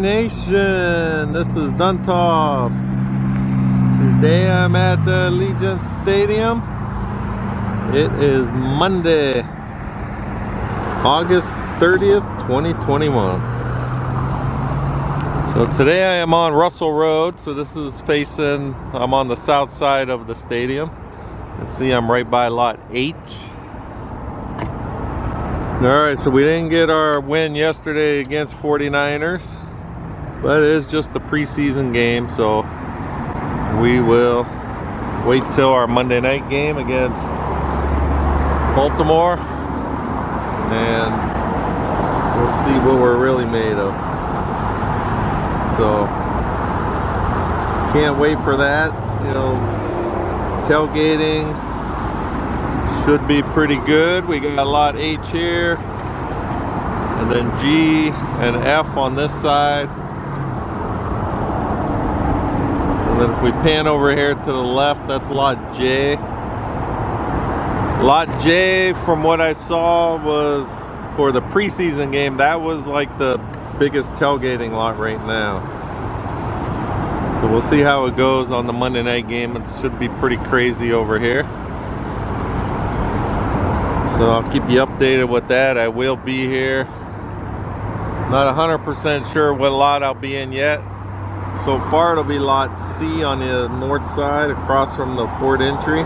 Nation, this is Duntov. Today I'm at the Allegiant Stadium. It is Monday, August 30th, 2021. So today I am on Russel Road. So this is facing, I'm on the south side of the stadium. You can see I'm right by lot H. Alright, so we didn't get our win yesterday against 49ers. But it is just the preseason game, so we will wait till our Monday night game against Baltimore, and we'll see what we're really made of. So can't wait for that. You know, tailgating should be pretty good. We got a lot H here, and then G and F on this side. And then if we pan over here to the left, that's lot J. Lot J, from what I saw, was for the preseason game. That was like the biggest tailgating lot right now. So we'll see how it goes on the Monday night game. It should be pretty crazy over here. So I'll keep you updated with that. I will be here. Not 100% sure what lot I'll be in yet. So far it'll be lot C on the north side across from the Ford entry.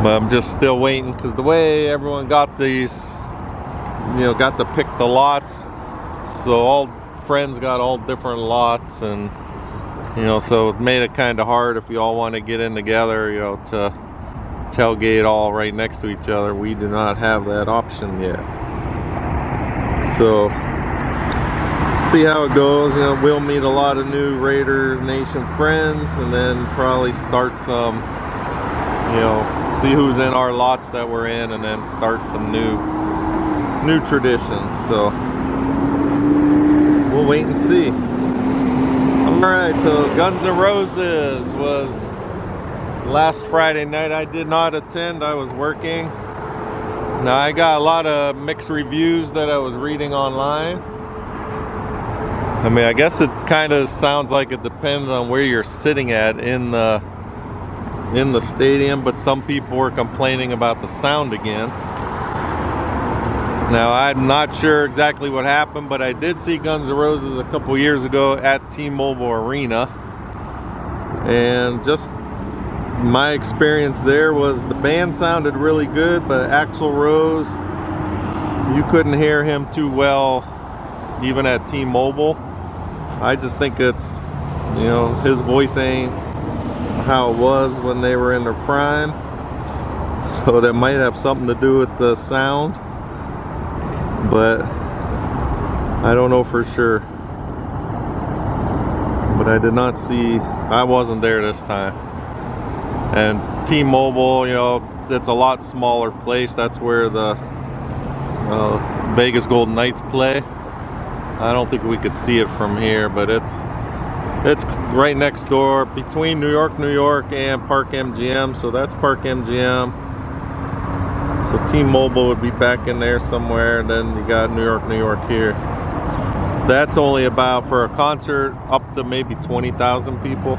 But I'm just still waiting because the way everyone got these, you know, got to pick the lots. So all friends got all different lots, and you know, so it made it kind of hard if you all want to get in together, you know, to tailgate all right next to each other. We do not have that option yet. So see how it goes. You know, we'll meet a lot of new Raiders Nation friends, and then probably start some, you know, see who's in our lots that we're in, and then start some new traditions. So we'll wait and see. Alright, so Guns N' Roses was last Friday night. I did not attend, I was working. Now I got a lot of mixed reviews that I was reading online. I mean, I guess it kind of sounds like it depends on where you're sitting at in the stadium, but some people were complaining about the sound again. Now I'm not sure exactly what happened, but I did see Guns N' Roses a couple years ago at T-Mobile Arena, and just my experience there was the band sounded really good, but Axl Rose, you couldn't hear him too well even at T-Mobile. I just think it's, you know, his voice ain't how it was when they were in their prime, so that might have something to do with the sound, but I don't know for sure. But I did not see, I wasn't there this time. And T-Mobile, you know, it's a lot smaller place. That's where the Vegas Golden Knights play. I don't think we could see it from here, but it's right next door between New York and Park MGM. So that's Park MGM. So T-Mobile would be back in there somewhere, and then you got New York here. That's only about, for a concert, up to maybe 20,000 people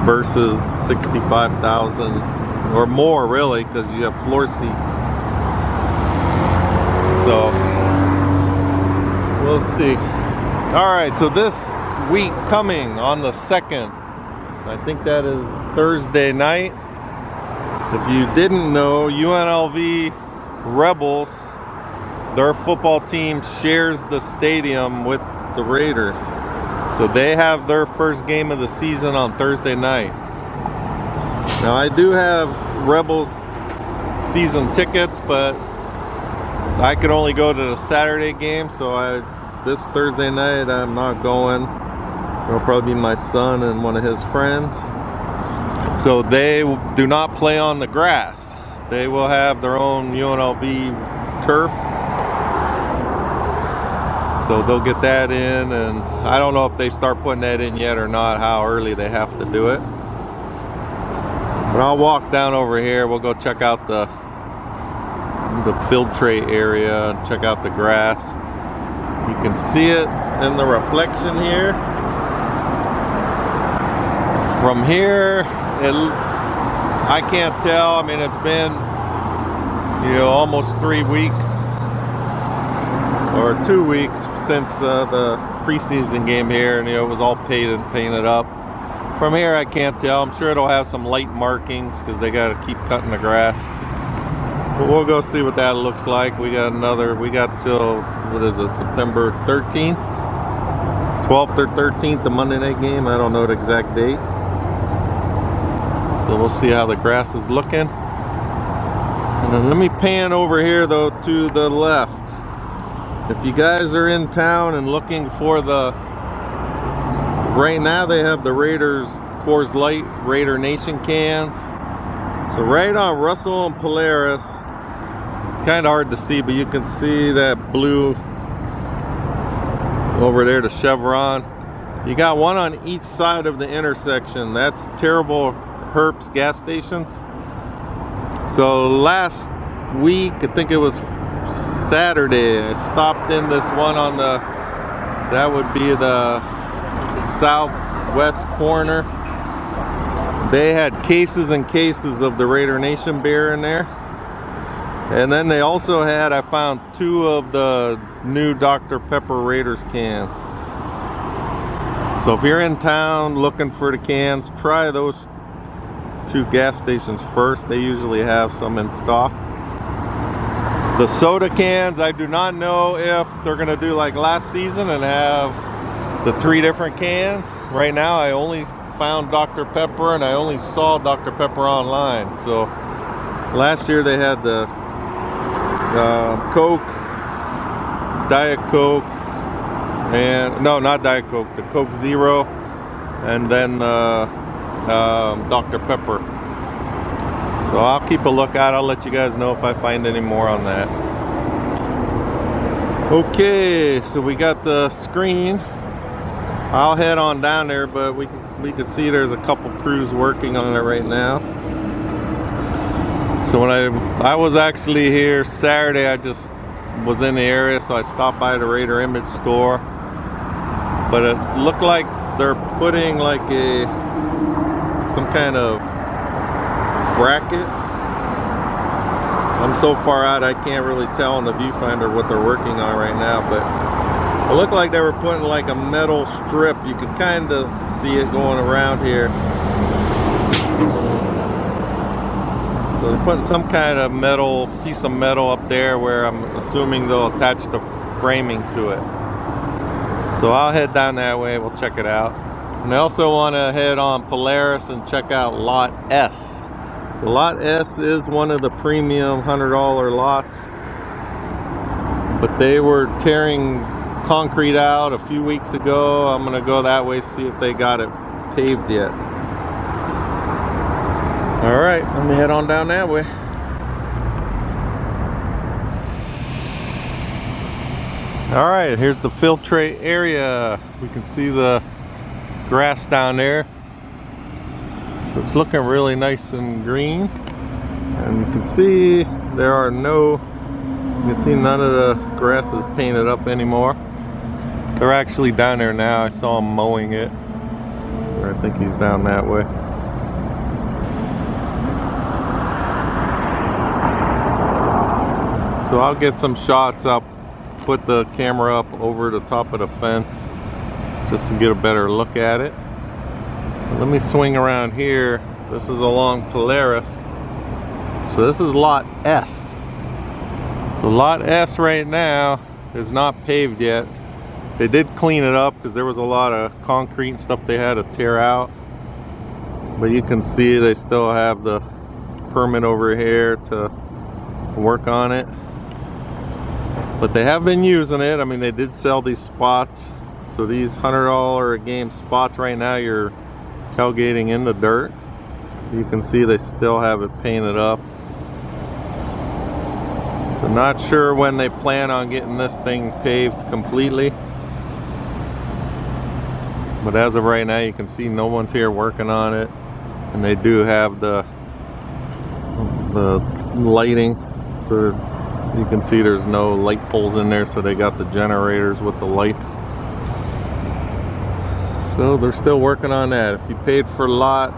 versus 65,000 or more, really, because you have floor seats. So we'll see. Alright, so this week coming on the 2nd, I think that is Thursday night. If you didn't know, UNLV Rebels, their football team shares the stadium with the Raiders. So they have their first game of the season on Thursday night. Now I do have Rebels season tickets, but I could only go to the Saturday game, so this Thursday night I'm not going. It'll probably be my son and one of his friends. So they do not play on the grass. They will have their own UNLV turf. So they'll get that in, and I don't know if they start putting that in yet or not, how early they have to do it. But I'll walk down over here. We'll go check out the the field tray area and check out the grass. You can see it in the reflection here. From here, I can't tell. I mean, it's been, you know, almost 3 weeks or 2 weeks since the preseason game here, and you know, it was all painted up. From here, I can't tell. I'm sure it'll have some light markings because they got to keep cutting the grass. But we'll go see what that looks like. We got till, what is it, September 13th? 12th or 13th, the Monday night game. I don't know the exact date. So we'll see how the grass is looking. And then let me pan over here though to the left. If you guys are in town and looking for right now they have the Raiders Coors Light Raider Nation cans. So right on Russel and Polaris, it's kind of hard to see, but you can see that blue over there, the chevron. You got one on each side of the intersection. That's Terrible Herps gas stations. So last week, I think it was Saturday, I stopped in this one on that would be the southwest corner. They had cases and cases of the Raider Nation beer in there. And then they also had, I found 2 of the new Dr. Pepper Raiders cans. So if you're in town looking for the cans, try those 2 gas stations first. They usually have some in stock. The soda cans, I do not know if they're gonna do like last season and have the 3 different cans. Right now I only found Dr. Pepper, and I only saw Dr. Pepper online. So last year they had the Coke, Diet Coke, and no, not Diet Coke, the Coke Zero, and then Dr. Pepper. So I'll keep a lookout. I'll let you guys know if I find any more on that. Okay, so we got the screen. I'll head on down there, but we can see there's a couple crews working on it right now. So when I was actually here Saturday, I just was in the area, so I stopped by the Raider Image store. But it looked like they're putting like some kind of bracket. I'm so far out I can't really tell on the viewfinder what they're working on right now, but it looked like they were putting like a metal strip. You could kind of see it going around here. So they're putting some kind of piece of metal up there where I'm assuming they'll attach the framing to it. So I'll head down that way, we'll check it out. And I also want to head on Polaris and check out Lot S. Lot S is one of the premium $100 lots, but they were tearing concrete out a few weeks ago. I'm gonna go that way, see if they got it paved yet. All right, let me head on down that way. All right, here's the field tray area. We can see the grass down there. So it's looking really nice and green. And you can see there are you can see none of the grass is painted up anymore. They're actually down there now. I saw him mowing it. Or I think he's down that way. So I'll get some shots up, put the camera up over the top of the fence just to get a better look at it. Let me swing around here. This is along Polaris. So this is Lot S. So Lot S right now is not paved yet. They did clean it up because there was a lot of concrete and stuff they had to tear out. But you can see they still have the permit over here to work on it. But they have been using it. I mean, they did sell these spots. So these $100 a game spots right now, you're tailgating in the dirt. You can see they still have it painted up. So not sure when they plan on getting this thing paved completely. But as of right now, you can see no one's here working on it. And they do have the lighting. So You can see there's no light poles in there, so they got the generators with the lights. So they're still working on that. If you paid for lot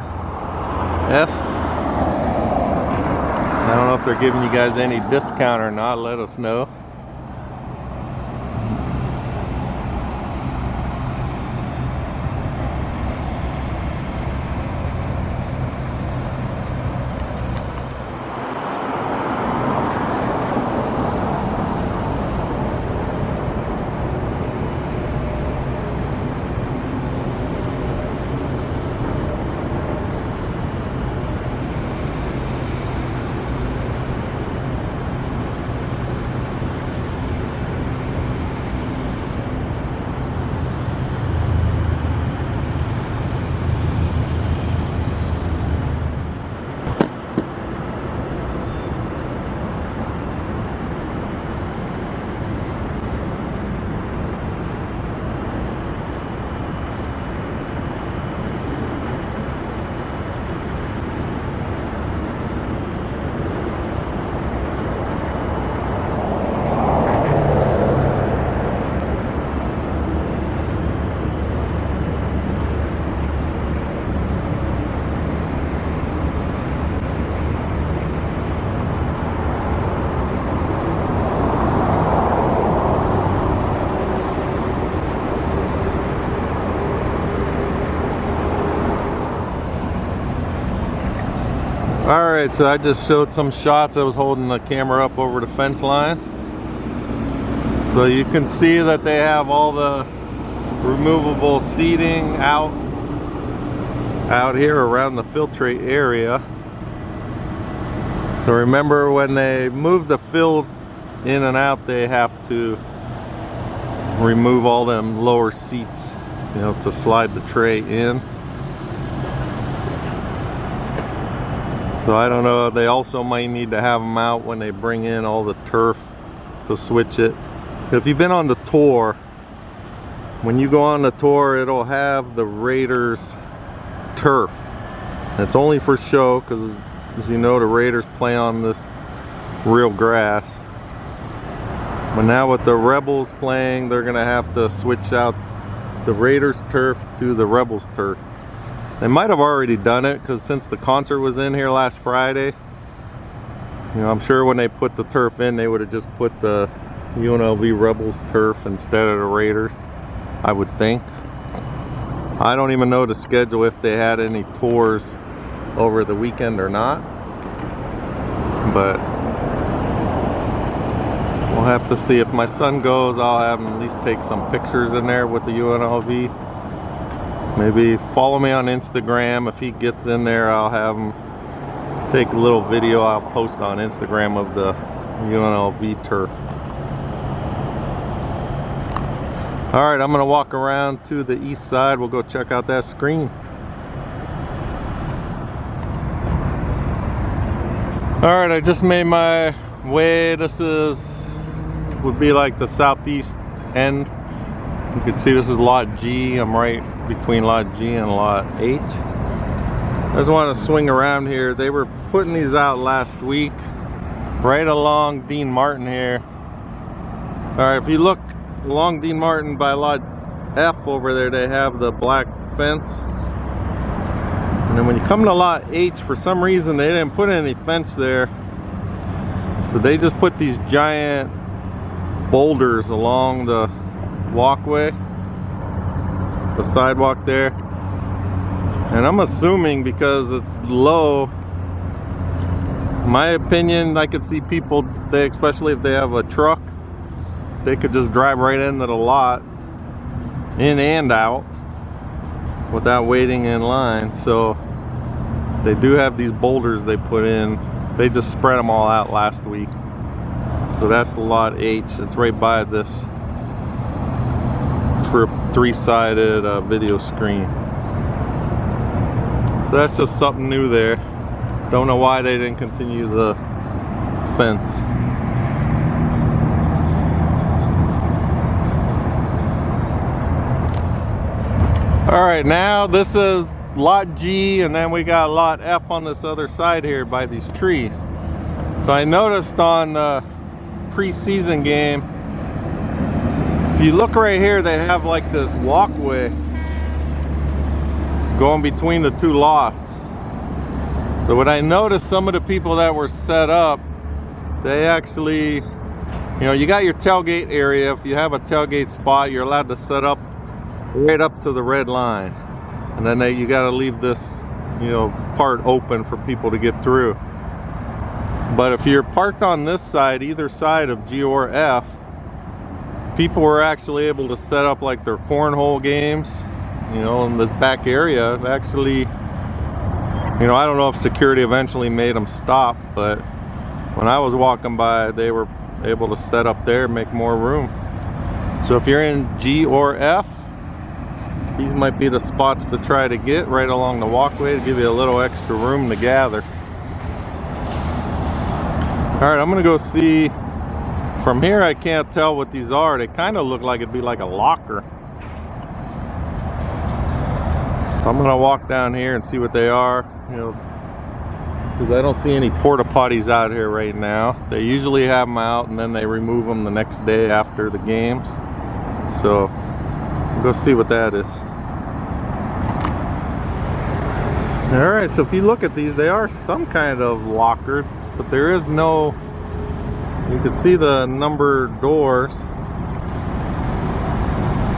S, I don't know if they're giving you guys any discount or not, let us know. Alright, so I just showed some shots. I was holding the camera up over the fence line. So you can see that they have all the removable seating out here around the filtrate area. So remember, when they move the field in and out, they have to remove all them lower seats, you know, to slide the tray in. So I don't know, they also might need to have them out when they bring in all the turf to switch it. If you've been on the tour, when you go on the tour, it'll have the Raiders turf. It's only for show, because as you know, the Raiders play on this real grass. But now with the Rebels playing, they're gonna have to switch out the Raiders turf to the Rebels turf. They might have already done it, because since the concert was in here last Friday, you know, I'm sure when they put the turf in, they would have just put the UNLV Rebels turf instead of the Raiders, I would think. I don't even know the schedule, if they had any tours over the weekend or not, but we'll have to see. If my son goes, I'll have him at least take some pictures in there with the UNLV. Maybe follow me on Instagram. If he gets in there, I'll have him take a little video I'll post on Instagram of the UNLV turf. Alright, I'm going to walk around to the east side. We'll go check out that screen. Alright, I just made my way. This would be like the southeast end. You can see this is lot G. I'm right between lot G and lot H. I just want to swing around here. They were putting these out last week right along Dean Martin here. Alright, if you look along Dean Martin by lot F over there, they have the black fence. And then when you come to lot H, for some reason they didn't put any fence there. So they just put these giant boulders along the walkway, the sidewalk there. And I'm assuming because it's low, my opinion, I could see people, especially if they have a truck, they could just drive right into the lot, in and out, without waiting in line. So they do have these boulders they put in. They just spread them all out last week. So that's lot H. It's right by this three-sided video screen. So that's just something new there. Don't know why they didn't continue the fence. Alright, now this is lot G, and then we got lot F on this other side here by these trees. So I noticed on the preseason game, if you look right here, they have like this walkway going between the two lots. So what I noticed, some of the people that were set up, they actually, you know, you got your tailgate area. If you have a tailgate spot, you're allowed to set up right up to the red line. And then you got to leave this, you know, part open for people to get through. But if you're parked on this side, either side of G or F, people were actually able to set up like their cornhole games, you know, in this back area. Actually, you know, I don't know if security eventually made them stop, but when I was walking by, they were able to set up there and make more room. So if you're in G or F, these might be the spots to try to get right along the walkway to give you a little extra room to gather. All right, I'm gonna go see. From here, I can't tell what these are. They kind of look like it'd be like a locker. So I'm gonna walk down here and see what they are, you know, because I don't see any porta potties out here right now. They usually have them out and then they remove them the next day after the games. So we'll go see what that is. All right, so if you look at these, they are some kind of locker, but there is no, you can see the numbered doors,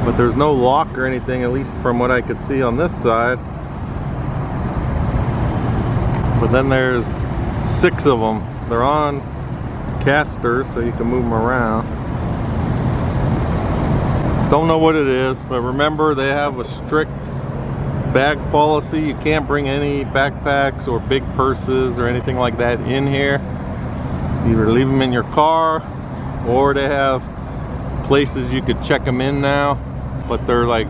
but there's no lock or anything, at least from what I could see on this side. But then there's 6 of them. They're on casters, so you can move them around. Don't know what it is, but remember, they have a strict bag policy. You can't bring any backpacks or big purses or anything like that in here. Either leave them in your car, or they have places you could check them in now, but they're like,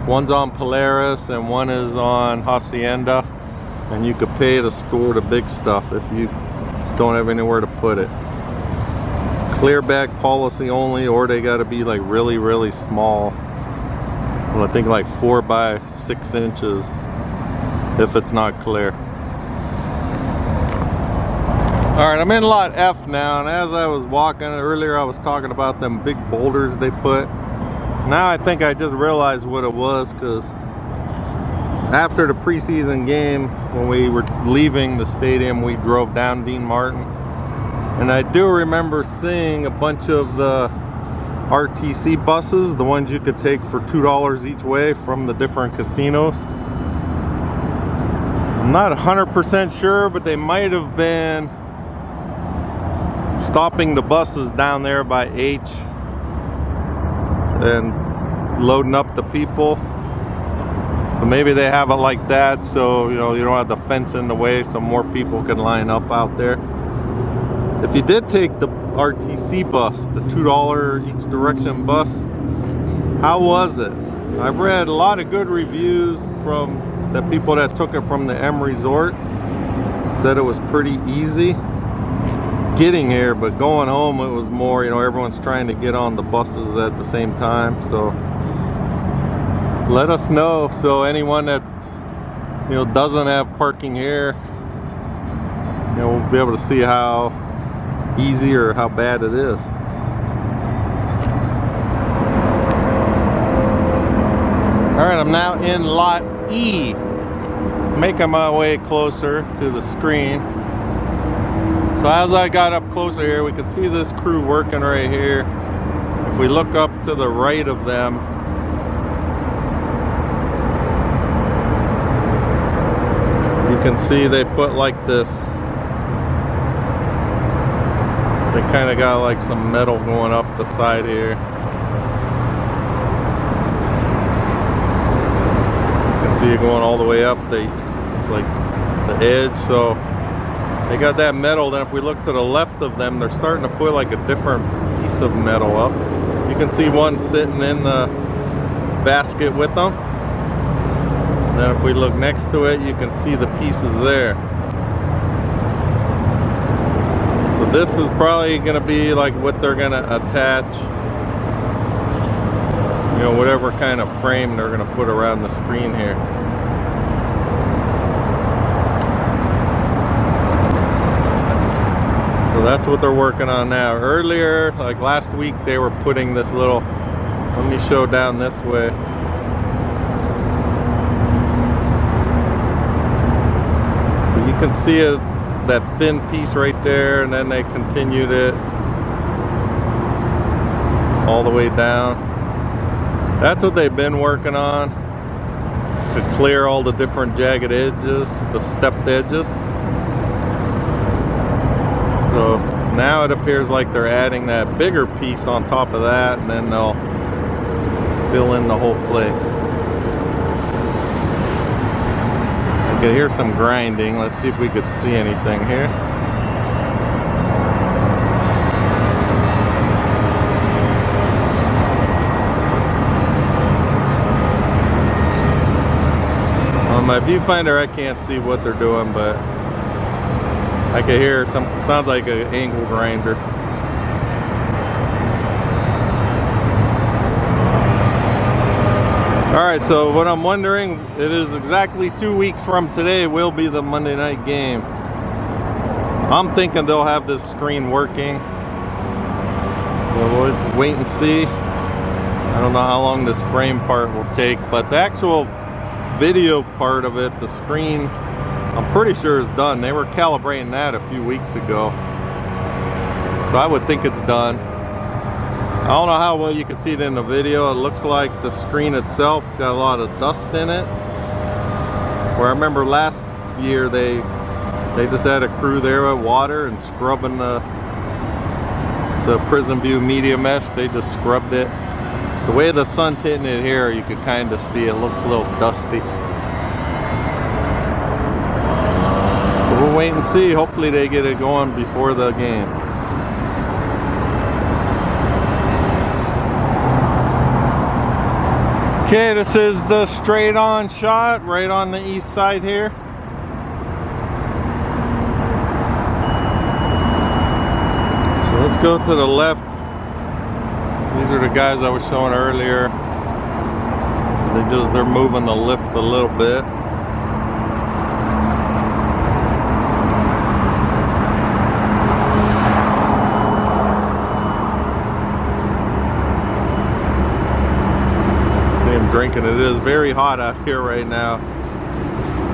one's on Polaris and one is on Hacienda, and you could pay to store the big stuff if you don't have anywhere to put it. Clear bag policy only, or they got to be like really, really small. Well, I think like 4 by 6 inches if it's not clear. All right, I'm in lot F now, and as I was walking earlier, I was talking about them big boulders they put. Now I think I just realized what it was, because after the preseason game, when we were leaving the stadium, we drove down Dean Martin, and I do remember seeing a bunch of the RTC buses, the ones you could take for $2 each way from the different casinos. I'm not 100% sure, but they might have been stopping the buses down there by H and loading up the people. So maybe they have it like that, so you know, you don't have the fence in the way, so more people can line up out there. If you did take the RTC bus, the $2 each direction bus, how was it? I've read a lot of good reviews from the people that took it from the M Resort. Said it was pretty easy getting here, but going home it was more, you know, everyone's trying to get on the buses at the same time. So let us know, so anyone that, you know, doesn't have parking here, you know, we'll be able to see how easy or how bad it is. All right, I'm now in lot E, making my way closer to the screen. So as I got up closer here, we can see this crew working right here. If we look up to the right of them, you can see they put like this, they kind of got like some metal going up the side here. You can see it going all the way up. It's like the edge, so they got that metal. Then if we look to the left of them, they're starting to put like a different piece of metal up. You can see one sitting in the basket with them. Then if we look next to it, you can see the pieces there. So this is probably going to be like what they're going to attach, you know, whatever kind of frame they're going to put around the screen here. So that's what they're working on now. Earlier, like last week, they were putting this little, let me show down this way. So you can see it, that thin piece right there, and then they continued it all the way down. That's what they've been working on, to clear all the different jagged edges, the stepped edges. So now it appears like they're adding that bigger piece on top of that, and then they'll fill in the whole place. I can hear some grinding. Let's see if we could see anything here. On my viewfinder, I can't see what they're doing, but I can hear some, sounds like an angle grinder. Alright, so what I'm wondering, it is exactly 2 weeks from today will be the Monday night game. I'm thinking they'll have this screen working. We'll just wait and see. I don't know how long this frame part will take, but the actual video part of it, the screen, I'm pretty sure is done. They were calibrating that a few weeks ago, so I would think it's done. I don't know how well you can see it in the video. It looks like the screen itself got a lot of dust in it, where I remember last year they just had a crew there with water and scrubbing the Prismview Media Mesh. They just scrubbed it. The way the sun's hitting it here, you could kind of see it looks a little dusty. So we'll wait and see. Hopefully they get it going before the game. Okay, this is the straight on shot right on the east side here. So let's go to the left. These are the guys I was showing earlier. They're moving the lift a little bit. See them drinking. It is very hot out here right now.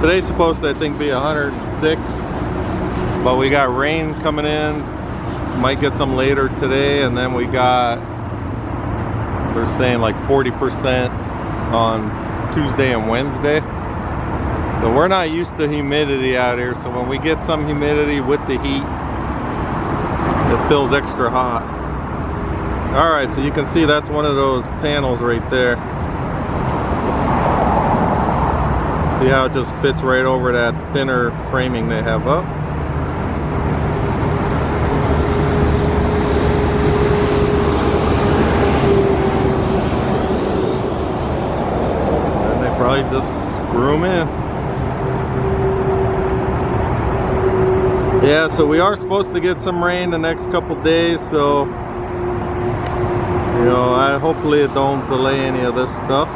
Today's supposed to, I think, be 106, but we got rain coming in. Might get some later today, and then we got, they're saying like 40% on Tuesday and Wednesday. So we're not used to humidity out here, so when we get some humidity with the heat, it feels extra hot. Alright, so you can see that's one of those panels right there. See how it just fits right over that thinner framing they have up. Probably just screw them in. Yeah, so we are supposed to get some rain the next couple days, so you know, hopefully it don't delay any of this stuff.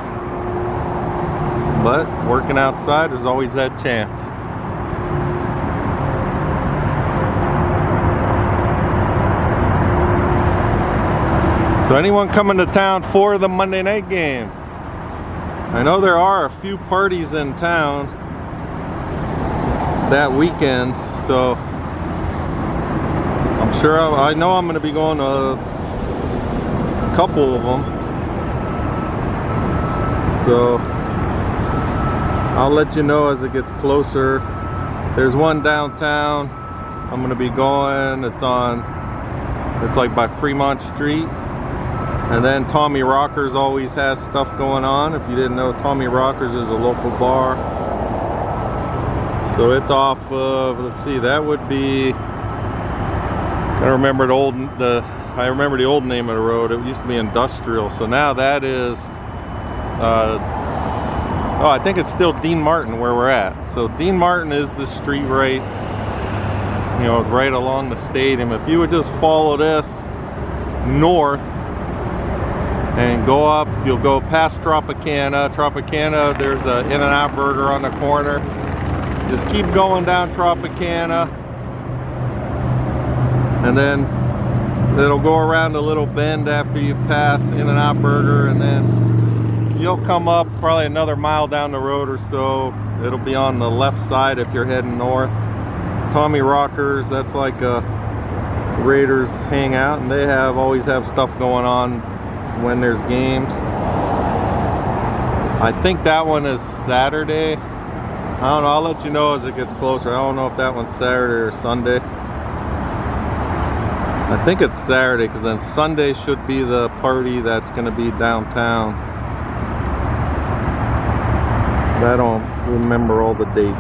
But working outside, there's always that chance. So anyone coming to town for the Monday night game? I know there are a few parties in town that weekend, so I'm sure I know I'm going to be going to a couple of them. So I'll let you know as it gets closer. There's one downtown I'm going to be going. It's like by Fremont Street. And then Tommy Rockers always has stuff going on. If you didn't know, Tommy Rockers is a local bar. So it's off of, let's see, that would be, I remember the old name of the road. It used to be Industrial. So now that is, oh, I think it's still Dean Martin where we're at. So Dean Martin is the street right, you know, right along the stadium. If you would just follow this north, and go up, you'll go past Tropicana. Tropicana, there's a In-N-Out Burger on the corner. Just keep going down Tropicana. and then it'll go around a little bend after you pass In-N-Out Burger, and then you'll come up probably another mile down the road or so. It'll be on the left side if you're heading north. Tommy Rockers, that's like a Raiders hangout, and they always have stuff going on when there's games. I think that one is Saturday. I don't know, I'll let you know as it gets closer. I don't know if that one's Saturday or Sunday. I think it's Saturday, because then Sunday should be the party that's going to be downtown. I don't remember all the dates.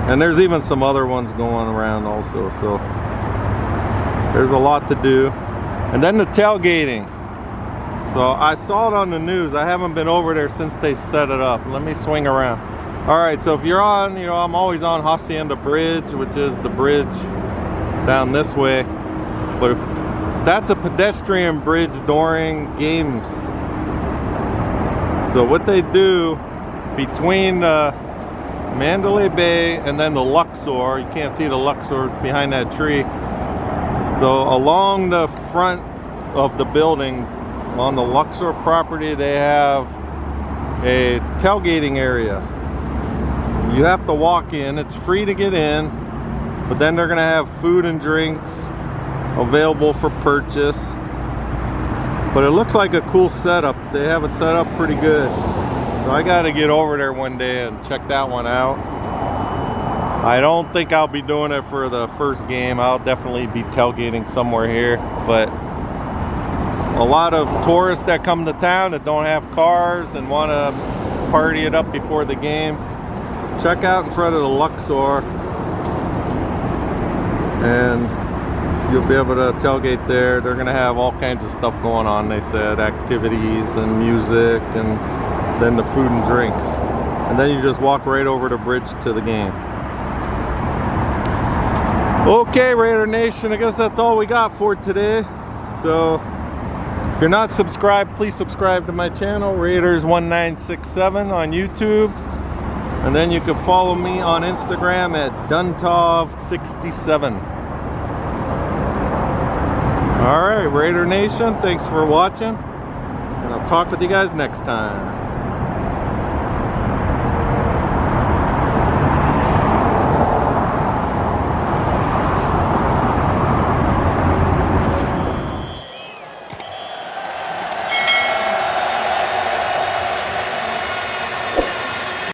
And there's even some other ones going around also, so there's a lot to do. And then the tailgating. So I saw it on the news. I haven't been over there since they set it up. Let me swing around. All right, so if you're on, I'm always on Hacienda Bridge, which is the bridge down this way. But if that's a pedestrian bridge during games. So what they do between Mandalay Bay and then the Luxor, you can't see the Luxor, it's behind that tree. So along the front of the building, on the Luxor property, they have a tailgating area. You have to walk in, it's free to get in, but then they're gonna have food and drinks available for purchase. But it looks like a cool setup. They have it set up pretty good. So I gotta get over there one day and check that one out. I don't think I'll be doing it for the first game. I'll definitely be tailgating somewhere here. But a lot of tourists that come to town that don't have cars and want to party it up before the game, check out in front of the Luxor, and you'll be able to tailgate there. They're going to have all kinds of stuff going on, they said, activities and music, and then the food and drinks. And then you just walk right over the bridge to the game. Okay, Raider Nation, I guess that's all we got for today. So if you're not subscribed, please subscribe to my channel, Raiders1967 on YouTube. And then you can follow me on Instagram at duntov67. Alright, Raider Nation, thanks for watching. And I'll talk with you guys next time.